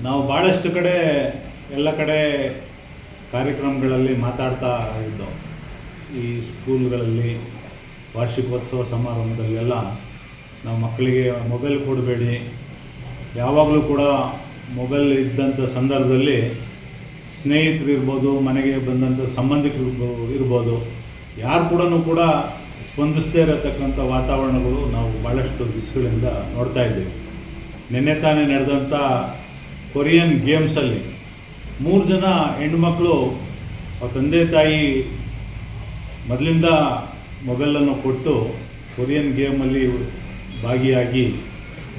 ನಾವು ಭಾಳಷ್ಟು ಕಡೆ ಎಲ್ಲ ಕಡೆ ಕಾರ್ಯಕ್ರಮಗಳಲ್ಲಿ ಮಾತಾಡ್ತಾ ಇದ್ದೋ. ಈ ಸ್ಕೂಲ್ಗಳಲ್ಲಿ ವಾರ್ಷಿಕೋತ್ಸವ ಸಮಾರಂಭದಲ್ಲೆಲ್ಲ ನಾವು ಮಕ್ಕಳಿಗೆ ಮೊಬೈಲ್ ಕೊಡಬೇಡಿ, ಯಾವಾಗಲೂ ಕೂಡ ಮೊಬೈಲ್ ಇದ್ದಂಥ ಸಂದರ್ಭದಲ್ಲಿ ಸ್ನೇಹಿತರು ಇರ್ಬೋದು, ಮನೆಗೆ ಬಂದಂಥ ಸಂಬಂಧಿಕರು ಇರ್ಬೋದು, ಯಾರು ಕೂಡ ಸ್ಪಂದಿಸದೇ ಇರತಕ್ಕಂಥ ವಾತಾವರಣಗಳು ನಾವು ಭಾಳಷ್ಟು ದಿವಸಗಳಿಂದ ನೋಡ್ತಾ ಇದ್ದೀವಿ. ನಿನ್ನೆ ತಾನೇ ನಡೆದಂಥ ಕೊರಿಯನ್ ಗೇಮ್ಸಲ್ಲಿ 3 ಜನ ಹೆಣ್ಮಕ್ಳು ತಂದೆ ತಾಯಿ ಮೊದಲಿಂದ ಮೊಬೈಲನ್ನು ಕೊಟ್ಟು ಕೊರಿಯನ್ ಗೇಮಲ್ಲಿ ಭಾಗಿಯಾಗಿ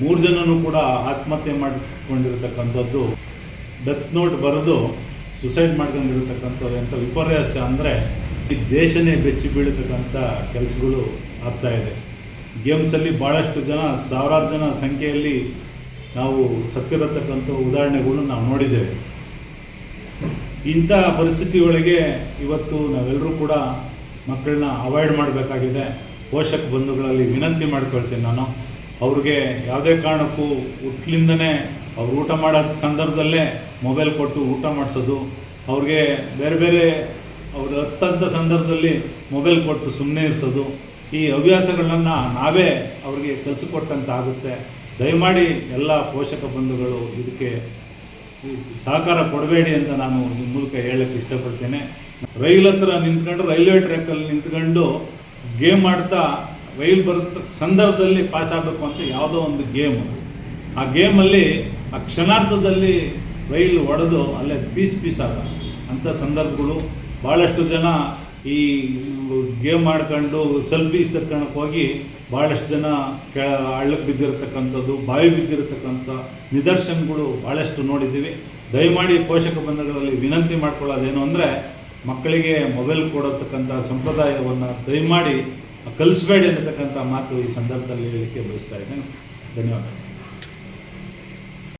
3 ಜನನೂ ಕೂಡ ಆತ್ಮಹತ್ಯೆ ಮಾಡಿಕೊಂಡಿರತಕ್ಕಂಥದ್ದು, ಡೆತ್ ನೋಟ್ ಬರೆದು ಸುಸೈಡ್ ಮಾಡ್ಕೊಂಡಿರತಕ್ಕಂಥದ್ದು ಎಂಥ ವಿಪರ್ಯಾಸ ಅಂದರೆ ಈ ದೇಶನೇ ಬೆಚ್ಚಿ ಬೀಳತಕ್ಕಂಥ ಕೆಲಸಗಳು ಆಗ್ತಾಯಿದೆ. ಗೇಮ್ಸಲ್ಲಿ ಭಾಳಷ್ಟು ಜನ, ಸಾವಿರಾರು ಜನ ಸಂಖ್ಯೆಯಲ್ಲಿ ನಾವು ಸತ್ತಿರತಕ್ಕಂಥ ಉದಾಹರಣೆಗಳು ನಾವು ನೋಡಿದ್ದೇವೆ. ಇಂಥ ಪರಿಸ್ಥಿತಿಯೊಳಗೆ ಇವತ್ತು ನಾವೆಲ್ಲರೂ ಕೂಡ ಮಕ್ಕಳನ್ನ ಅವಾಯ್ಡ್ ಮಾಡಬೇಕಾಗಿದೆ. ಪೋಷಕ ಬಂಧುಗಳಲ್ಲಿ ವಿನಂತಿ ಮಾಡ್ಕೊಳ್ತೀನಿ ನಾನು, ಅವ್ರಿಗೆ ಯಾವುದೇ ಕಾರಣಕ್ಕೂ ಹುಟ್ಲಿಂದನೇ ಅವ್ರು ಊಟ ಮಾಡೋ ಸಂದರ್ಭದಲ್ಲೇ ಮೊಬೈಲ್ ಕೊಟ್ಟು ಊಟ ಮಾಡಿಸೋದು, ಅವ್ರಿಗೆ ಬೇರೆ ಬೇರೆ ಅವ್ರು ಹತ್ತಂಥ ಸಂದರ್ಭದಲ್ಲಿ ಮೊಬೈಲ್ ಕೊಟ್ಟು ಸುಮ್ಮನೆ ಇರಿಸೋದು, ಈ ಹವ್ಯಾಸಗಳನ್ನು ನಾವೇ ಅವ್ರಿಗೆ ಕಲಿಸಿಕೊಟ್ಟಂತ ಆಗುತ್ತೆ. ದಯಮಾಡಿ ಎಲ್ಲ ಪೋಷಕ ಬಂಧುಗಳು ಇದಕ್ಕೆ ಸಹಕಾರ ಕೊಡಬೇಡಿ ಅಂತ ನಾನು ಈ ಮೂಲಕ ಹೇಳಕ್ಕೆ ಇಷ್ಟಪಡ್ತೇನೆ. ರೈಲ್ ಹತ್ರ ನಿಂತ್ಕೊಂಡು, ರೈಲ್ವೆ ಟ್ರ್ಯಾಕಲ್ಲಿ ನಿಂತ್ಕೊಂಡು ಗೇಮ್ ಆಡ್ತಾ ರೈಲ್ ಬರೋ ಸಂದರ್ಭದಲ್ಲಿ ಪಾಸ್ ಆಗಬೇಕು ಅಂತ ಯಾವುದೋ ಒಂದು ಗೇಮ್, ಆ ಗೇಮಲ್ಲಿ ಆ ಕ್ಷಣಾರ್ಧದಲ್ಲಿ ರೈಲ್ ಹೊಡೆದು ಅಲ್ಲೇ ಪೀಸ್ ಆದ ಅಂಥ ಸಂದರ್ಭಗಳು ಭಾಳಷ್ಟು ಜನ ಈ ಗೇಮ್ ಆಡ್ಕೊಂಡು ಸೆಲ್ಫೀಸ್ ತಕ್ಕೊಳಕ್ಕೆ ಹೋಗಿ ಭಾಳಷ್ಟು ಜನ ಹಳ್ಳಕ್ಕೆ ಬಿದ್ದಿರತಕ್ಕಂಥದ್ದು, ಬಾವಿ ಬಿದ್ದಿರತಕ್ಕಂಥ ನಿದರ್ಶನಗಳು ಭಾಳಷ್ಟು ನೋಡಿದ್ದೀವಿ. ದಯಮಾಡಿ ಪೋಷಕ ಬಂಧುಗಳಲ್ಲಿ ವಿನಂತಿ ಮಾಡ್ಕೊಳ್ಳೋದೇನು ಅಂದರೆ, ಮಕ್ಕಳಿಗೆ ಮೊಬೈಲ್ ಕೊಡತಕ್ಕಂಥ ಸಂಪ್ರದಾಯವನ್ನು ದಯಮಾಡಿ ಕಲಿಸ್ಬೇಡಿ ಅನ್ನತಕ್ಕಂಥ ಮಾತು ಈ ಸಂದರ್ಭದಲ್ಲಿ ಹೇಳಲಿಕ್ಕೆ ಬಯಸ್ತಾ ಇದ್ದೇನೆ. ಧನ್ಯವಾದ.